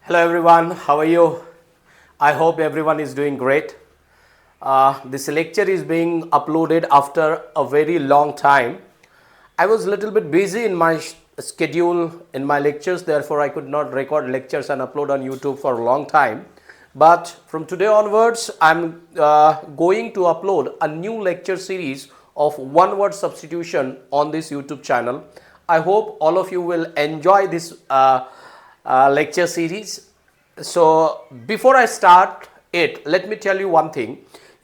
Hello everyone, how are you? I hope everyone is doing great. This lecture is being uploaded after a very long time. I was a little bit busy in my schedule in my lectures, therefore I could not record lectures and upload on YouTube for a long time. But from today onwards, I'm going to upload a new lecture series of one word substitution on this YouTube channel. I hope all of you will enjoy this lecture series. So before I start it, let me tell you one thing.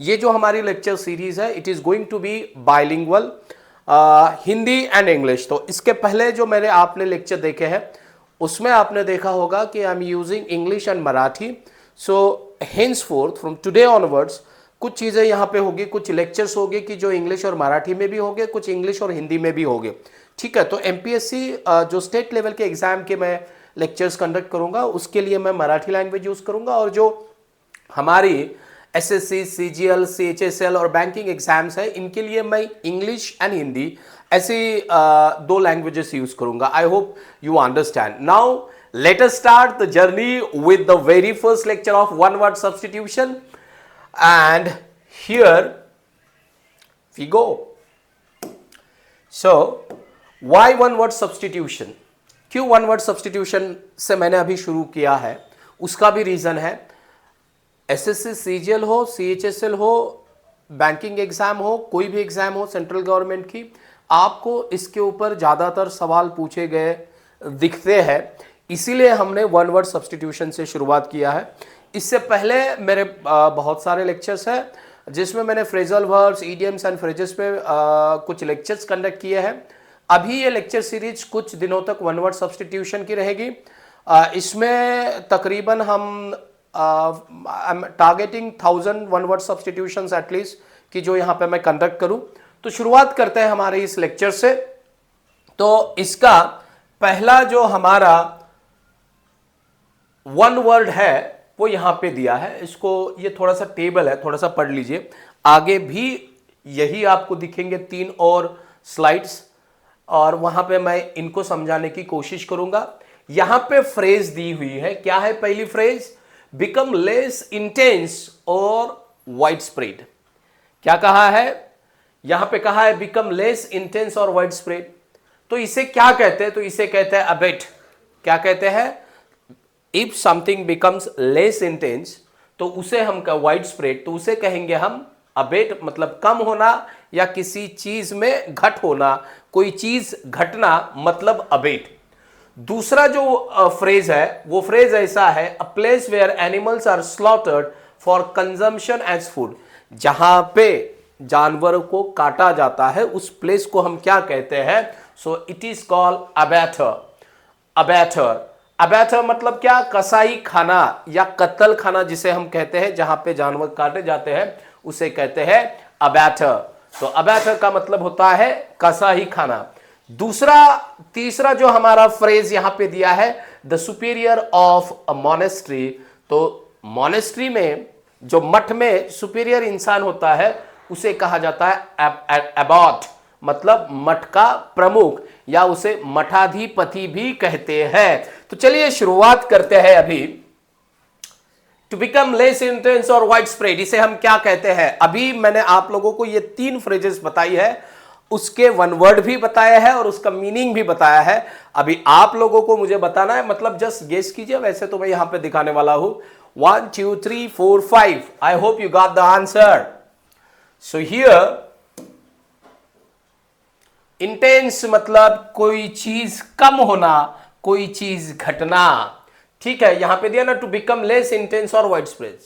ये जो हमारी lecture series है, it is going to be bilingual, Hindi and English. तो इसके पहले जो मैंने आपने लेक्चर देखे हैं उसमें आपने देखा होगा कि I am using English and Marathi. So henceforth from today onwards कुछ चीज़ें यहाँ पे होगी, कुछ लेक्चर्स होंगे कि जो इंग्लिश और मराठी में भी होंगे, कुछ इंग्लिश और हिंदी में भी होंगे. ठीक है. तो एमपीएससी जो स्टेट लेवल के एग्जाम के मैं लेक्चर्स कंडक्ट करूंगा उसके लिए मैं मराठी लैंग्वेज यूज करूंगा, और जो हमारी एसएससी, सीजीएल, सीएचएसएल और बैंकिंग एग्जाम्स है इनके लिए मैं इंग्लिश एंड हिंदी ऐसी दो लैंग्वेजेस यूज करूंगा. I hope you understand. Now let us start the journey with the very first lecture of one word substitution. And here we go. So why one word substitution? क्यों one word substitution से मैंने अभी शुरू किया है, उसका भी reason है. एसएससी, सीजीएल हो, सीएचएसएल हो, बैंकिंग एग्जाम हो, कोई भी एग्जाम हो सेंट्रल गवर्नमेंट की, आपको इसके ऊपर ज़्यादातर सवाल पूछे गए दिखते हैं. इसीलिए हमने वन वर्ड सब्स्टिट्यूशन से शुरुआत किया है. इससे पहले मेरे बहुत सारे लेक्चर्स हैं जिसमें मैंने phrasal words, idioms and phrases पे कुछ लेक्चर्स कंडक्ट किए हैं. अभी ये लेक्चर सीरीज कुछ दिनों तक वन वर्ड सब्स्टिट्यूशन की रहेगी. इसमें तकरीबन हम targeting 1000 one word substitutions at least कि जो यहाँ पे मैं कंडक्ट करूँ. तो शुरुआत करते हैं हमारे इस लेक्चर से. तो इसका पहला जो हमारा वन वर्ड है वो यहाँ पे दिया है. इसको, ये थोड़ा सा टेबल है, थोड़ा सा पढ़ लीजिए. आगे भी यही आपको दिखेंगे 3 और स्लाइड्स, और वहां पे मैं इनको समझाने की कोशिश करूंगा. यहां पे फ्रेज दी हुई है. क्या है पहली फ्रेज? बिकम लेस इंटेंस और वाइड स्प्रेड. क्या कहा है? यहां पे कहा है बिकम लेस इंटेंस और वाइड स्प्रेड. तो इसे क्या कहते हैं? तो इसे कहते हैं अबेट. क्या कहते हैं? If something becomes less intense तो उसे हम वाइड स्प्रेड, तो उसे कहेंगे हम अबेट. मतलब कम होना या किसी चीज में घट होना, कोई चीज घटना, मतलब अबेट. दूसरा जो फ्रेज है वो फ्रेज ऐसा है, a place where animals are slaughtered for consumption as food. जहां पे जानवरों को काटा जाता है उस प्लेस को हम क्या कहते हैं? So it is called abattoir. Abattoir. Abattoir मतलब क्या? कसाई खाना या कत्ल खाना जिसे हम कहते हैं, जहां पे जानवर काटे जाते हैं उसे कहते हैं अबैटर. तो अबैटर का मतलब होता है कसाई खाना. तीसरा जो हमारा फ्रेज यहां पे दिया है, the superior of a monastery. तो मॉनेस्ट्री में, जो मठ में सुपीरियर इंसान होता है उसे कहा जाता है एबॉट. मतलब मठ का प्रमुख, या उसे मठाधिपति भी कहते हैं. तो चलिए शुरुआत करते हैं अभी. टू बिकम लेस इंटेंस और वाइड स्प्रेड, इसे हम क्या कहते हैं? अभी मैंने आप लोगों को ये 3 फ्रेजेस बताई है, उसके वन वर्ड भी बताया है और उसका मीनिंग भी बताया है. अभी आप लोगों को मुझे बताना है, मतलब जस्ट गेस कीजिए. वैसे तो मैं यहां पे दिखाने वाला हूं 1 2 3 4 5. आई hope you got the answer. So here intense मतलब कोई चीज कम होना, कोई चीज घटना. ठीक है. यहां पे दिया ना, टू बिकम लेस इंटेंस और वाइड स्प्रेड,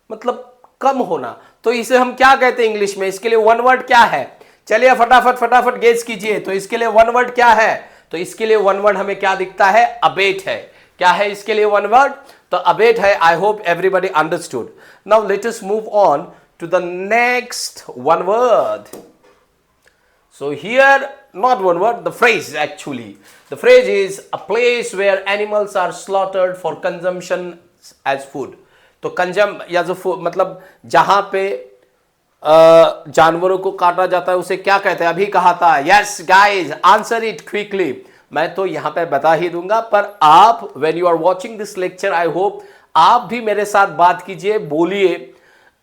मतलब कम होना. तो इसे हम क्या कहते हैं इंग्लिश में? इसके लिए वन वर्ड क्या है? चलिए फटाफट गेस कीजिए. तो इसके लिए वन वर्ड क्या है? तो इसके लिए वन वर्ड हमें क्या दिखता है? अबेट है. क्या है इसके लिए वन वर्ड? तो अबेट है. I hope everybody understood. Now let us move on to the next one word. So here, not one word, the phrase actually. The phrase is a place where animals are slaughtered for consumption as food. तो कंजम या जो मतलब जहां पे जानवरों को काटा जाता है उसे क्या कहते हैं? अभी कहा था. Yes guys, answer it quickly. मैं तो यहां पे बता ही दूंगा, पर आप when you are watching this lecture, I hope आप भी मेरे साथ बात कीजिए, बोलिए।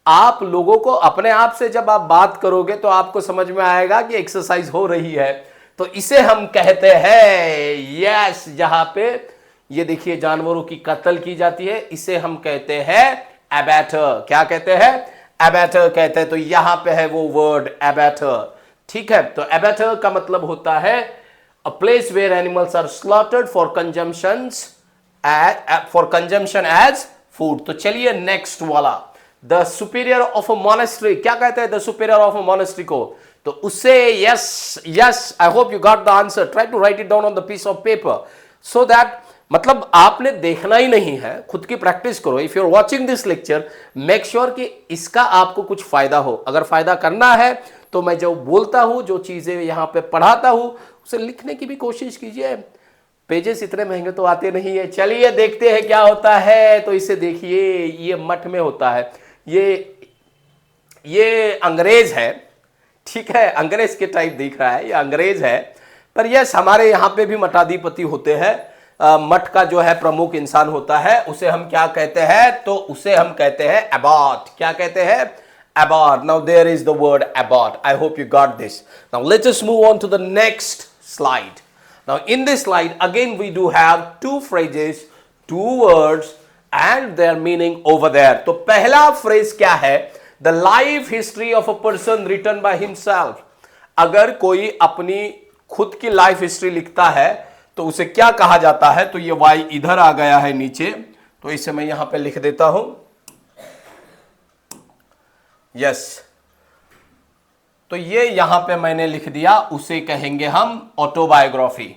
आप लोगों को अपने आप से जब आप बात करोगे तो आपको समझ में आएगा कि एक्सरसाइज हो रही है। तो इसे हम कहते हैं, यस, जहां पे ये देखिए जानवरों की कत्ल की जाती है, इसे हम कहते हैं एबैटर। क्या कहते हैं? एबैटर कहते हैं। तो यहां पे है वो वर्ड एबैटर, ठीक है। तो एबैटर का मतलब होता है a place where animals are slaughtered for consumption as food. तो चलिए नेक्स्ट वाला, the superior of a monastery. क्या कहते हैं the superior of a monastery को? तो उससे yes yes, I hope you got the answer. Try to write it down on the piece of paper so that, मतलब आपने देखना ही नहीं है, खुद की प्रैक्टिस करो। If you are watching this lecture, make sure कि इसका आपको कुछ फायदा हो। अगर फायदा करना है तो मैं जो बोलता हूं, जो चीजें यहां पे पढ़ाता हूं, उसे लिखने की भी कोशिश कीजिए। पेजेस इतने महंगे तो आते नहीं है। चलिए देखते हैं क्या होता है। तो इसे देखिए, ये मठ में होता है, ये अंग्रेज है, ठीक है, अंग्रेज के टाइप दिख रहा है, ये अंग्रेज है। पर यस, हमारे यहां पे भी मठाधिपति होते हैं। मठ का जो है प्रमुख इंसान होता है, उसे हम क्या कहते हैं? तो उसे हम कहते हैं अबॉट। क्या कहते हैं? Abbot. Now there is the word abbot. I hope you got this. Now let us move on to the next slide. Now in this slide again we do have two phrases, two words and their meaning over there. तो पहला phrase क्या है? The life history of a person written by himself. अगर कोई अपनी खुद की life history लिखता है तो उसे क्या कहा जाता है? तो ये वाई इधर आ गया है नीचे, तो इसे मैं यहां पे लिख देता हूं। यस, तो ये यहां पे मैंने लिख दिया, उसे कहेंगे हम ऑटोबायोग्राफी,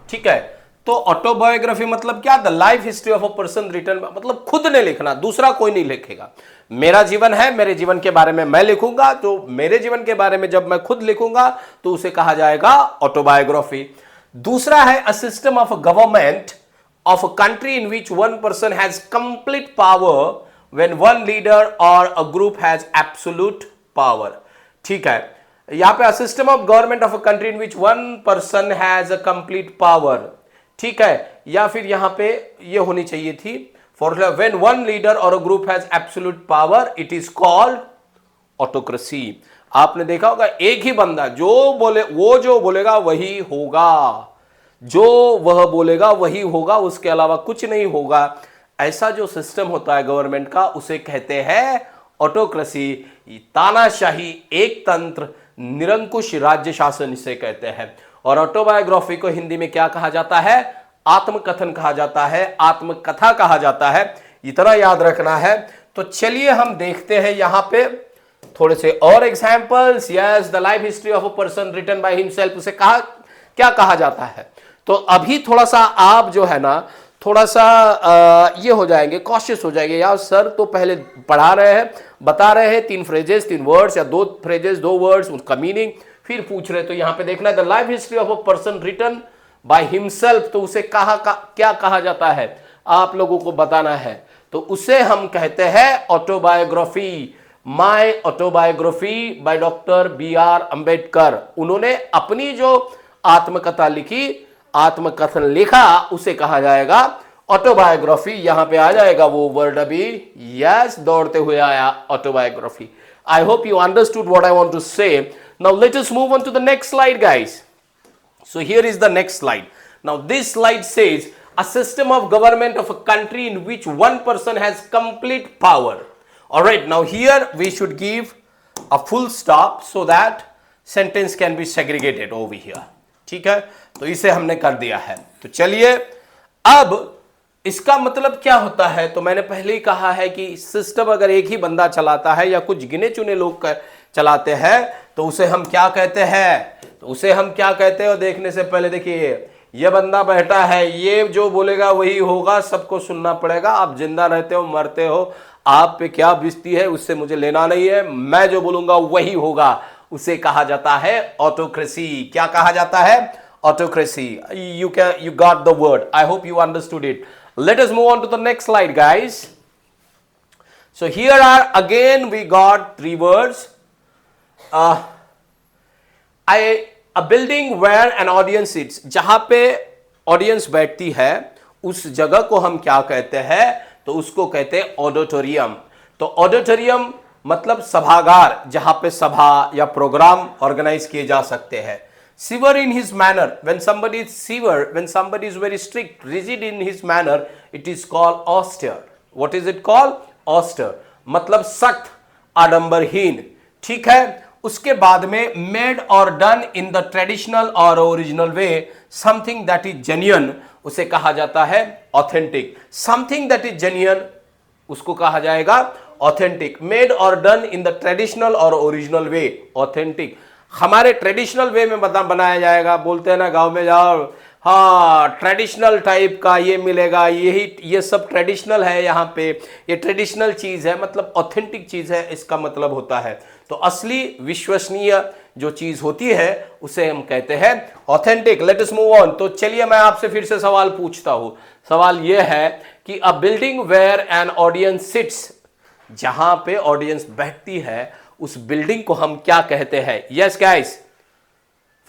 ठीक है। तो ऑटोबायोग्राफी मतलब क्या? The life history of a person written, मतलब खुद ने लिखना, दूसरा कोई नहीं लिखेगा। मेरा जीवन है, मेरे जीवन के बारे में मैं लिखूंगा, तो मेरे जीवन के बारे में जब मैं खुद लिखूंगा तो उसे कहा जाएगा ऑटोबायोग्राफी। दूसरा है a system of government of a country in which one person has complete power when one leader or a group has absolute power, ठीक है। यहां पे system of government of a country in which one person has a complete power, ठीक है। या फिर यहां पे ये होनी चाहिए थी, for when one leader or a group has absolute power it is called autocracy. आपने देखा होगा, एक ही बंदा जो बोले, वो जो बोलेगा वही होगा, जो वह बोलेगा वही होगा, उसके अलावा कुछ नहीं होगा। ऐसा जो सिस्टम होता है गवर्नमेंट का, उसे कहते हैं ऑटोक्रेसी। तानाशाही, एक तंत्र, निरंकुश राज्य शासन इसे कहते हैं। और ऑटोबायोग्राफी को हिंदी में क्या कहा जाता है? आत्मकथन कहा जाता है, आत्मकथा कहा जाता है। इतना याद रखना है। तो चलिए हम देखते हैं यहां पे थोड़े से और examples. Yes, the life history of a person written by himself, उसे क्या कहा जाता है? तो अभी थोड़ा सा आप जो है ना, थोड़ा सा ये हो जाएंगे, कॉशियस हो जाएंगे। यार सर तो पहले पढ़ा रहे हैं, बता रहे हैं 3 फ्रेजेस 3 वर्ड्स या 2 फ्रेजेस 2 वर्ड्स, उसका मीनिंग फिर पूछ रहे। तो यहां पे देखना है the life history of a person written by himself, तो उसे क्या कहा जाता है? आप लोगों को बताना है। तो उसे हम कहते हैं autobiography. My autobiography by doctor BR Ambedkar. उन्होंने अपनी जो आत्मकथा लिखी, आत्मकथन लिखा, उसे कहा जाएगा ऑटोबायोग्राफी। यहां पे आ जाएगा वो वर्ड अभी, यस, दौड़ते हुए आया, autobiography. I hope you understood what I want to say. Now let us move on to the next slide guys. So here is the next slide. Now this slide says a system of government of a country in which one person has complete power. All right, now here we should give a full stop so that sentence can be segregated over here. ठीक है, तो इसे हमने कर दिया है। तो चलिए, अब इसका मतलब क्या होता है? तो मैंने पहले ही कहा है कि सिस्टम अगर एक ही बंदा चलाता है या कुछ गिने चुने लोग चलाते हैं तो उसे हम क्या कहते हैं? तो उसे हम क्या कहते हैं? देखने से पहले देखिए, ये बंदा बैठा है, ये जो बोलेगा वही होगा, सबको सुनना पड़ेगा। आप जिंदा रहते हो मरते हो, आप पे क्या बीतती है उससे मुझे लेना नहीं है, मैं जो बोलूंगा वही होगा। उसे कहा जाता है ऑटोक्रेसी। क्या कहा जाता है? Autocracy. You got the word. I hope you understood it. Let us move on to the next slide, guys. So here are again we got 3 words. A building where an audience sits, जहां पे audience बैठती है उस जगह को हम क्या कहते हैं, तो उसको कहते हैं ऑडिटोरियम। तो ऑडिटोरियम मतलब सभागार, जहां पे सभा या प्रोग्राम ऑर्गेनाइज किए जा सकते हैं। Severe in his manner, when somebody is severe, when somebody is very strict, rigid in his manner, it is called austere. What is it called? Austere, मतलब सख्त, आडंबरहीन। ठीक है। उसके बाद में मेड और डन इन द ट्रेडिशनल और original way, something that is genuine, उसे कहा जाता है authentic. Something that is genuine उसको कहा जाएगा ऑथेंटिक। मेड और डन इन द ट्रेडिशनल और ओरिजिनल वे, ऑथेंटिक। हमारे ट्रेडिशनल वे में बनाया जाएगा। बोलते हैं ना गांव में जाओ, हाँ ट्रेडिशनल टाइप का ये मिलेगा, ये सब ट्रेडिशनल है यहाँ पे, ये ट्रेडिशनल चीज है, मतलब ऑथेंटिक चीज है, इसका मतलब होता है। तो असली विश्वसनीय जो चीज होती है उसे हम कहते हैं authentic. Late us move on. तो चलिए मैं आपसे फिर से सवाल पूछता हूं। सवाल यह है कि a building where an audience sits, जहां पे ऑडियंस बैठती है उस बिल्डिंग को हम क्या कहते हैं? यस गाइस,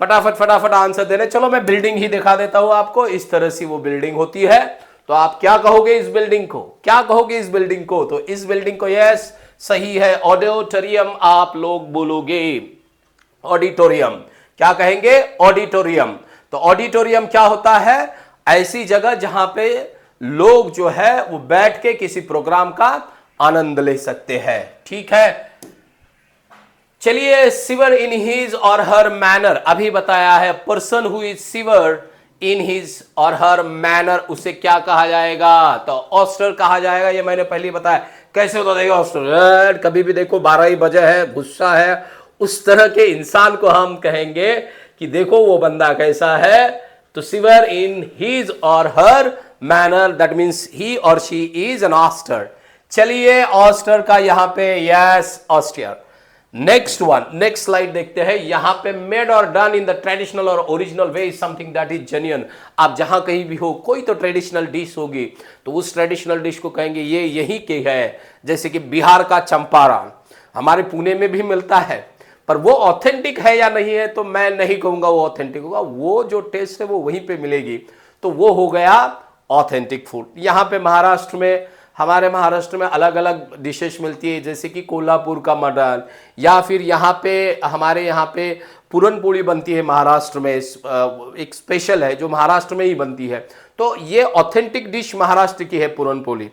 फटाफट आंसर देने। चलो मैं बिल्डिंग ही दिखा देता हूं आपको। इस तरह से वो बिल्डिंग होती है। तो आप क्या कहोगे इस बिल्डिंग को? क्या कहोगे इस बिल्डिंग को? तो इस बिल्डिंग को, यस सही है, ऑडिटोरियम आप लोग बोलोगे। ऑडिटोरियम क्या कहेंगे? ऑडिटोरियम। तो ऑडिटोरियम क्या होता है? ऐसी जगह जहां पे लोग जो है वो बैठ के किसी प्रोग्राम का आनंद ले सकते हैं। ठीक है। चलिए, सिवर इन हिज और हर मैनर, अभी बताया है person who is severe in his और हर मैनर, उसे क्या कहा जाएगा? तो ऑस्टर कहा जाएगा। ये मैंने पहले बताया। कैसे होता देगा ऑस्टर? कभी भी देखो 12 ही बजे है, गुस्सा है, उस तरह के इंसान को हम कहेंगे कि देखो वो बंदा कैसा है। तो सिवर इन हिज और her manner, that means he और शी इज एन ऑस्टर। चलिए, ऑस्टर का यहां पे yes austere. Next one, next slide देखते हैं। यहां पे मेड और डन इन द ट्रेडिशनल और original way is something that is genuine. आप जहां कहीं भी हो, कोई तो ट्रेडिशनल डिश होगी, तो उस ट्रेडिशनल डिश को कहेंगे ये यही के है। जैसे कि बिहार का चंपारण हमारे पुणे में भी मिलता है, पर वो ऑथेंटिक है या नहीं है तो मैं नहीं कहूंगा वो ऑथेंटिक होगा। वो जो टेस्ट है वो वहीं पे मिलेगी, तो वो हो गया ऑथेंटिक फूड। यहाँ पे महाराष्ट्र में, हमारे महाराष्ट्र में अलग अलग डिशेस मिलती है, जैसे कि कोल्हापुर का मटन, या फिर यहाँ पे हमारे यहाँ पे पूरन पोली बनती है महाराष्ट्र में। एक स्पेशल है जो महाराष्ट्र में ही बनती है। तो ये ऑथेंटिक डिश महाराष्ट्र की है पूरन पोली।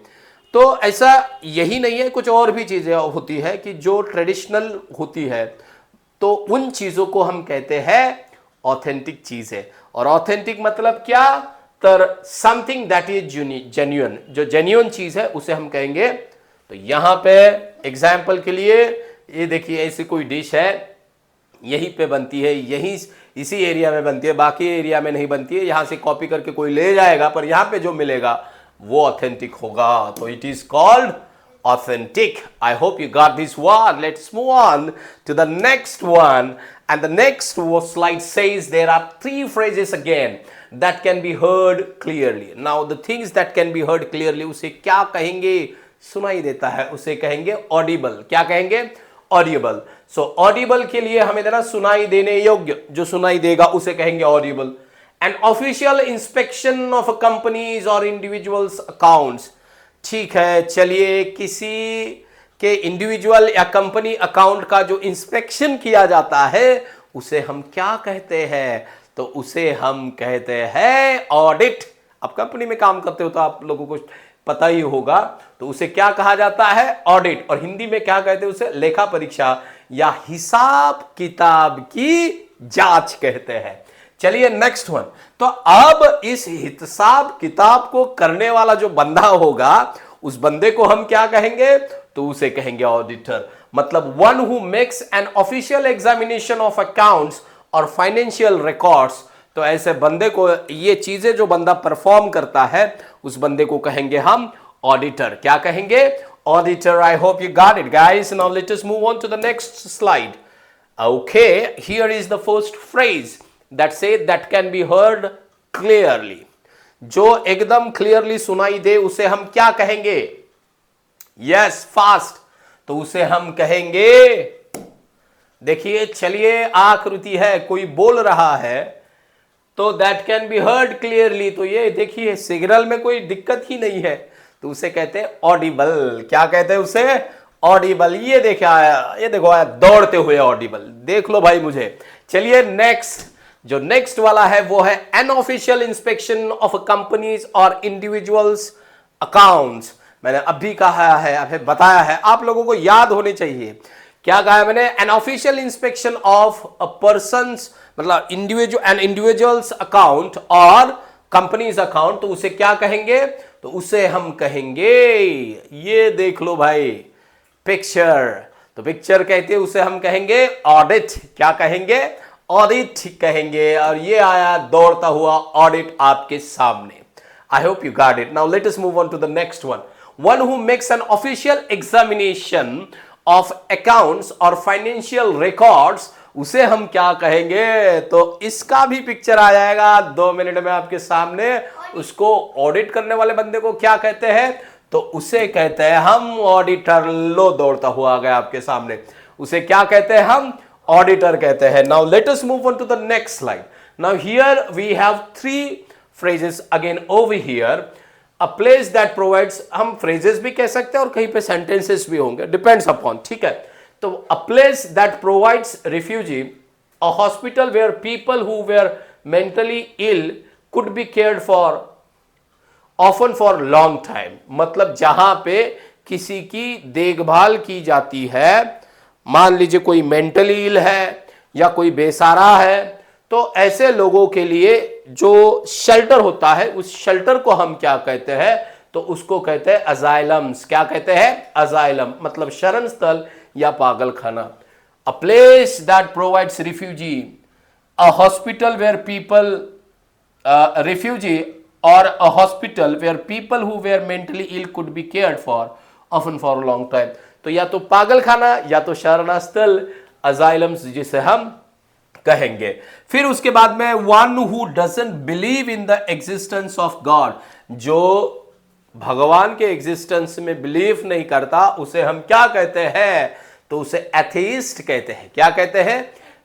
तो ऐसा यही नहीं है, कुछ और भी चीज़ें होती है कि जो ट्रेडिशनल होती है, तो उन चीज़ों को हम कहते हैं ऑथेंटिक चीज़ें। और ऑथेंटिक मतलब क्या? तर समथिंग दैट इज जेन्युइन, जो जेन्युइन चीज है उसे हम कहेंगे। तो यहां पे एग्जाम्पल के लिए ये देखिए, ऐसी कोई डिश है, यहीं पे बनती है, यहीं इसी एरिया में बनती है, बाकी एरिया में नहीं बनती है। यहां से कॉपी करके कोई ले जाएगा, पर यहां पे जो मिलेगा वो ऑथेंटिक होगा। तो it is called authentic. I hope you got this one. Let's move on to the next one. And the next slide says there are 3 phrases again that can be heard clearly. Now the things that can be heard clearly, उसे क्या कहेंगे? सुनाई देता है, उसे कहेंगे audible. क्या कहेंगे? Audible. So audible के लिए हमें देना सुनाई देने योग्य, जो सुनाई देगा उसे कहेंगे audible. An official inspection of a company's or individual's accounts. ठीक है। चलिए, किसी के इंडिविजुअल या कंपनी अकाउंट का जो इंस्पेक्शन किया जाता है उसे हम क्या कहते हैं? तो उसे हम कहते हैं ऑडिट। आप कंपनी में काम करते हो तो आप लोगों को पता ही होगा, तो उसे क्या कहा जाता है? ऑडिट। और हिंदी में क्या कहते हैं उसे? लेखा परीक्षा या हिसाब किताब की जांच कहते हैं। चलिए नेक्स्ट वन। तो अब इस हिसाब किताब को करने वाला जो बंदा होगा, उस बंदे को हम क्या कहेंगे? तो उसे कहेंगे ऑडिटर। मतलब one who makes an official examination of accounts और फाइनेंशियल रिकॉर्ड्स। तो ऐसे बंदे को, ये चीजें जो बंदा परफॉर्म करता है, उस बंदे को कहेंगे हम ऑडिटर। क्या कहेंगे? Auditor. I hope you got it guys. Now let us move on to the next slide. Okay, here is the first phrase that say that can be heard clearly. जो एकदम क्लियरली सुनाई दे उसे हम क्या कहेंगे? Yes, fast. तो उसे हम कहेंगे, देखिए, चलिए आकृति है, कोई बोल रहा है, तो that can be heard clearly, तो ये देखिए सिग्नल में कोई दिक्कत ही नहीं है, तो उसे कहते हैं ऑडिबल। क्या कहते हैं उसे? ऑडिबल। ये देखा आया, ये देखो आया दौड़ते हुए ऑडिबल, देख लो भाई मुझे। चलिए नेक्स्ट, जो नेक्स्ट वाला है वो है अनऑफिशियल इंस्पेक्शन ऑफ कंपनीज और इंडिविजुअल्स अकाउंट्स। मैंने अभी कहा है, अभी बताया है, आप लोगों को याद होने चाहिए। क्या कहा है मैंने? Unofficial inspection of a persons, मतलब इंडिविजुअल्स अकाउंट और कंपनीज अकाउंट, तो उसे क्या कहेंगे? तो उसे हम कहेंगे, ये देख लो भाई पिक्चर, तो पिक्चर कहते हैं उसे हम कहेंगे ऑडिट। क्या कहेंगे? ऑडिट कहेंगे। और ये आया दौड़ता हुआ ऑडिट आपके सामने। I hope you got it. Now let us move on to the next one. One who makes an official examination of accounts or financial records, उसे हम क्या कहेंगे? तो इसका भी पिक्चर आ जाएगा 2 मिनट में आपके सामने। उसको ऑडिट करने वाले बंदे को क्या कहते हैं? तो उसे कहते हैं हम ऑडिटर। लो दौड़ता हुआ आ गया आपके सामने, उसे क्या कहते हैं? हम ऑडिटर कहते हैं। Now let us move on to the next slide. Now here we have 3 phrases again over here. A place that provides, हम phrases भी कह सकते हैं और कहीं पे sentences भी होंगे, depends upon, ठीक है। तो a place that provides refugee, a hospital where people who were mentally ill could be cared for often for long time, मतलब जहां पे किसी की देखभाल की जाती है, मान लीजिए कोई मेंटली इल है या कोई बेसहारा है, तो ऐसे लोगों के लिए जो शेल्टर होता है, उस शेल्टर को हम क्या कहते हैं? तो उसको कहते हैं अजाइलम्स। क्या कहते हैं? अजाइलम, मतलब शरण स्थल या पागल खाना। A place that provides refugee, a hospital where people, refugee or a hospital where people who were mentally ill could be cared for often for long time. तो या तो पागल खाना या तो शरणास्थल, अजाइलम्स जिसे हम कहेंगे। फिर उसके बाद में one who doesn't believe in the existence of God, जो भगवान के एग्जिस्टेंस में बिलीव नहीं करता, उसे हम क्या कहते हैं? तो उसे एथेइस्ट कहते हैं। क्या कहते हैं?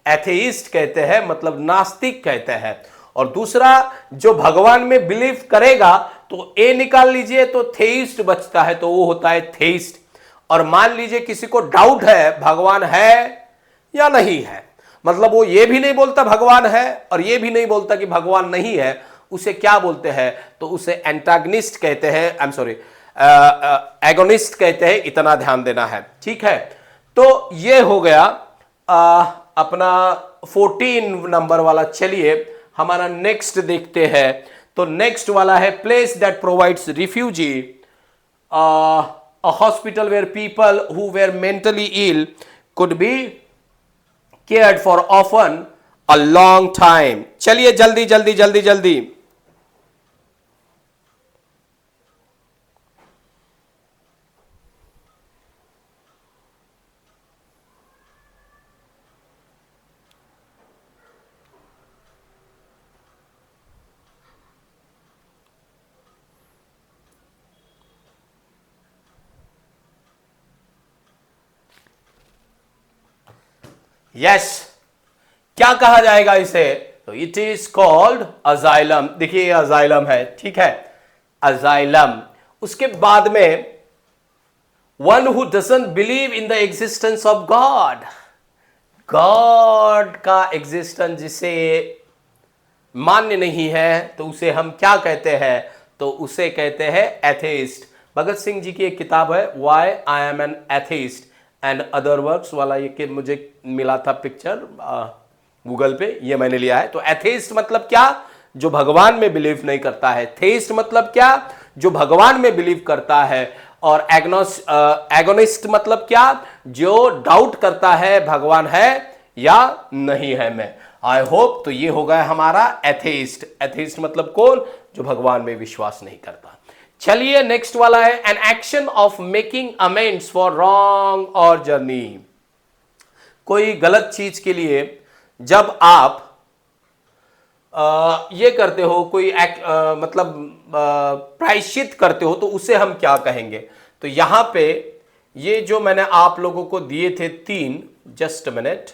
एथेइस्ट कहते हैं, मतलब नास्तिक कहते हैं। और दूसरा जो भगवान में बिलीव करेगा, तो ए निकाल लीजिए तो थेइस्ट बचता है, तो वो होता है थेइस्ट। और मान लीजिए किसी को डाउट है भगवान है या नहीं है, मतलब वो ये भी नहीं बोलता भगवान है और ये भी नहीं बोलता कि भगवान नहीं है, उसे क्या बोलते हैं? तो उसे एंटागनिस्ट कहते हैं, आई एम सॉरी एगोनिस्ट कहते हैं। इतना ध्यान देना है, ठीक है। तो ये हो गया अपना 14 नंबर वाला। चलिए हमारा नेक्स्ट देखते हैं। तो नेक्स्ट वाला है place that provides refugee, a hospital where people who were mentally ill could be cared for often a long time. चलिए जल्दी जल्दी जल्दी जल्दी। यस, क्या कहा जाएगा इसे? तो इट इज कॉल्ड अजाइलम। देखिए ये अजाइलम है, ठीक है, अजाइलम। उसके बाद में one who doesn't believe in the existence of God, God का एग्जिस्टेंस जिसे मान्य नहीं है, तो उसे हम क्या कहते हैं? तो उसे कहते हैं एथेइस्ट। भगत सिंह जी की एक किताब है why I am an atheist and other works वाला, ये कि मुझे मिला था पिक्चर गूगल पे, ये मैंने लिया है। तो एथेइस्ट मतलब क्या? जो भगवान में बिलीव नहीं करता है। थेइस्ट मतलब क्या? जो भगवान में बिलीव करता है। और एगोनिस्ट मतलब क्या? जो डाउट करता है भगवान है या नहीं है में। आई होप तो ये हो गया हमारा एथेइस्ट। एथेइस्ट मतलब कौन? जो भगवान में विश्वास नहीं करता। चलिए नेक्स्ट वाला है an action of making amends for wrong और जर्नी। कोई गलत चीज के लिए जब आप ये करते हो, कोई मतलब प्रायश्चित करते हो, तो उसे हम क्या कहेंगे? तो यहां पे ये जो मैंने आप लोगों को दिए थे 3, just minute,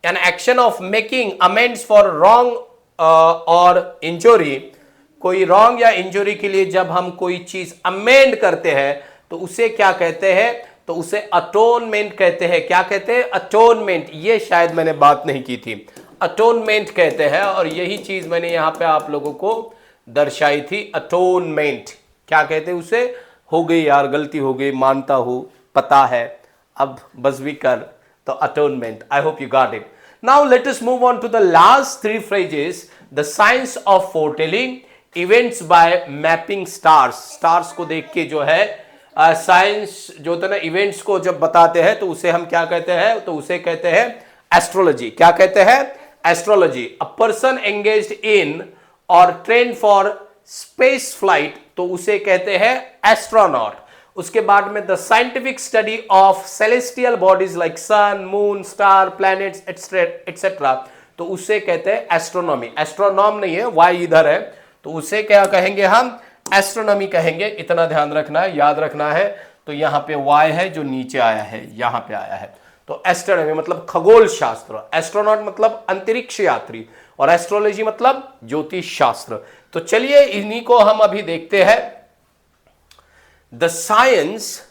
an action of making amends for wrong or injury, कोई wrong या injury के लिए जब हम कोई चीज amend करते हैं तो उसे क्या कहते हैं, तो उसे अटोनमेंट कहते हैं। क्या कहते हैं? अटोनमेंट। ये शायद मैंने बात नहीं की थी, अटोनमेंट कहते हैं, और यही चीज मैंने यहां पे आप लोगों को दर्शाई थी, अटोनमेंट। क्या कहते हैं उसे? हो गई यार, गलती हो गई, मानता हूं, पता है, अब बस भी कर, तो atonement. I hope you got it. Now let us move on to the last three phrases. The science of foretelling events by mapping stars. Stars को देख के जो है साइंस जो होता है ना, इवेंट्स को जब बताते हैं तो उसे हम क्या कहते हैं, तो उसे कहते हैं एस्ट्रोलॉजी। क्या कहते हैं? Astrology. A person engaged in और ट्रेन फॉर स्पेस फ्लाइट, तो उसे कहते हैं एस्ट्रोनॉट। उसके बाद में the scientific study of celestial bodies like sun, moon, star, planets etcetera, तो उसे कहते हैं एस्ट्रोनॉमी। एस्ट्रोनॉम नहीं है, वाई इधर है, तो उसे क्या कहेंगे हम? एस्ट्रोनॉमी कहेंगे। इतना ध्यान रखना है, याद रखना है। तो यहां पे वाई है जो नीचे आया है, यहां पे आया है, तो एस्ट्रोनॉमी मतलब खगोल शास्त्र, एस्ट्रोनॉट मतलब अंतरिक्ष यात्री, और एस्ट्रोलॉजी मतलब ज्योतिष शास्त्र। तो चलिए इन्हीं को हम अभी देखते हैं। The science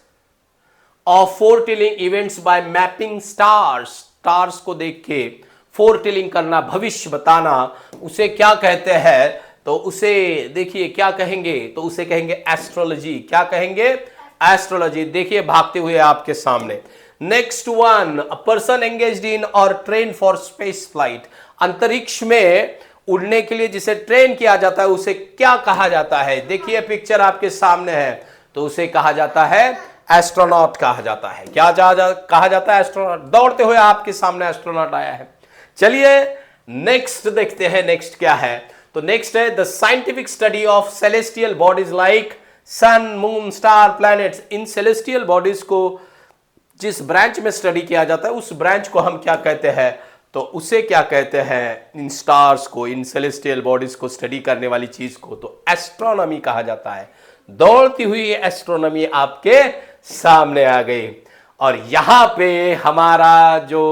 of foretelling events by mapping stars. Stars को देख के फोरटेलिंग करना, भविष्य बताना, उसे क्या कहते हैं? तो उसे देखिए क्या कहेंगे, तो उसे कहेंगे एस्ट्रोलॉजी। क्या कहेंगे? एस्ट्रोलॉजी। देखिए भागते हुए आपके सामने। Next one, a person engaged in और ट्रेन फॉर स्पेस फ्लाइट। अंतरिक्ष में उड़ने के लिए जिसे ट्रेन किया जाता है उसे क्या कहा जाता है? देखिए पिक्चर आपके सामने है, तो उसे कहा जाता है एस्ट्रोनॉट कहा जाता है। क्या कहा जाता है? एस्ट्रोनॉट। दौड़ते हुए आपके सामने एस्ट्रोनॉट आया है। चलिए नेक्स्ट देखते हैं, नेक्स्ट क्या है? तो नेक्स्ट है the scientific study of celestial bodies like sun, moon, star, planets. इन सेलेस्टियल बॉडीज को जिस ब्रांच में स्टडी किया जाता है उस ब्रांच को हम क्या कहते हैं? तो उसे क्या कहते हैं? इन स्टार्स को, इन सेलेस्टियल बॉडीज को स्टडी करने वाली चीज को तो एस्ट्रोनॉमी कहा जाता है। दौड़ती हुई एस्ट्रोनॉमी आपके सामने आ गई। और यहां पे हमारा जो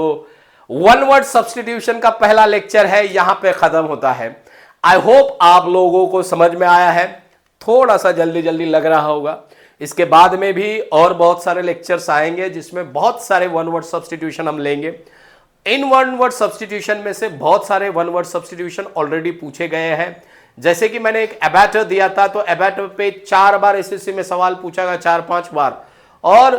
वन वर्ड सब्स्टिट्यूशन का पहला लेक्चर है यहां पे खत्म होता है। आई होप आप लोगों को समझ में आया है। थोड़ा सा जल्दी जल्दी लग रहा होगा। इसके बाद में भी और बहुत सारे लेक्चर्स आएंगे जिसमें बहुत सारे वन वर्ड सब्स्टिट्यूशन हम लेंगे। इन वन वर्ड सब्स्टिट्यूशन में से बहुत सारे वन वर्ड सब्स्टिट्यूशन ऑलरेडी पूछे गए हैं। जैसे कि मैंने एक एबैटर दिया था, तो एबैटर पे 4 बार एसएससी में सवाल पूछा गया, 4-5 बार, और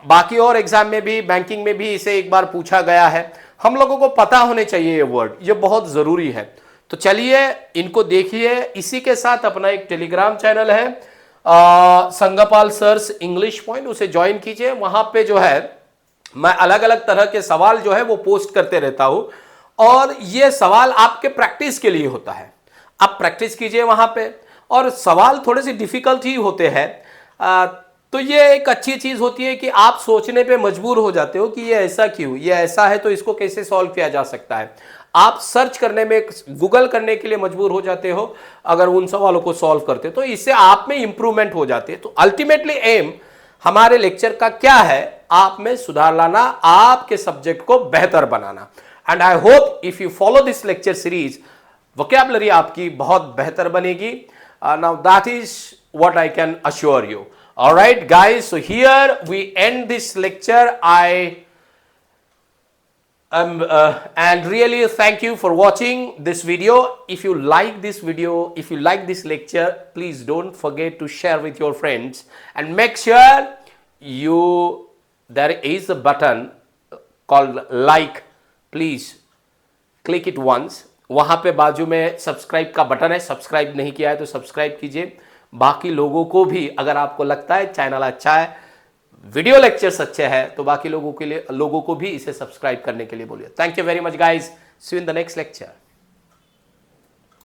बाकी और एग्जाम में भी, बैंकिंग में भी इसे एक बार पूछा गया है। हम लोगों को पता होने चाहिए ये वर्ड, ये बहुत जरूरी है। तो चलिए इनको देखिए। इसी के साथ अपना एक टेलीग्राम चैनल है संगापाल सर्स इंग्लिश पॉइंट, उसे ज्वाइन कीजिए। वहां पे जो है मैं अलग अलग तरह के सवाल जो है वो पोस्ट करते रहता हूं, और ये सवाल आपके प्रैक्टिस के लिए होता है। आप प्रैक्टिस कीजिए वहां पे, और सवाल थोड़े से डिफिकल्ट ही होते हैं। तो ये एक अच्छी चीज होती है कि आप सोचने पे मजबूर हो जाते हो कि ये ऐसा क्यों, ये ऐसा है तो इसको कैसे सॉल्व किया जा सकता है। आप सर्च करने में, गूगल करने के लिए मजबूर हो जाते हो अगर उन सवालों को सॉल्व करते हो, तो इससे आप में इंप्रूवमेंट हो जाती है। तो अल्टीमेटली एम हमारे लेक्चर का क्या है? आप में सुधार लाना, आपके सब्जेक्ट को बेहतर बनाना। And I hope if you follow this lecture series, vocabulary आपकी बहुत बेहतर बनेगी। Now that is what I can assure you. Alright guys, so here we end this lecture. And really thank you for watching this video. If you like this video, if you like this lecture, please don't forget to share with your friends, and make sure there is a button called like. Please click it once. वहां पे बाजू में subscribe का button है, subscribe नहीं किया है तो सब्सक्राइब कीजिए। बाकी लोगों को भी, अगर आपको लगता है चैनल अच्छा है, वीडियो लेक्चर्स अच्छे हैं, तो बाकी लोगों को भी इसे सब्सक्राइब करने के लिए बोलिए। Thank you very much guys, see you in the next lecture.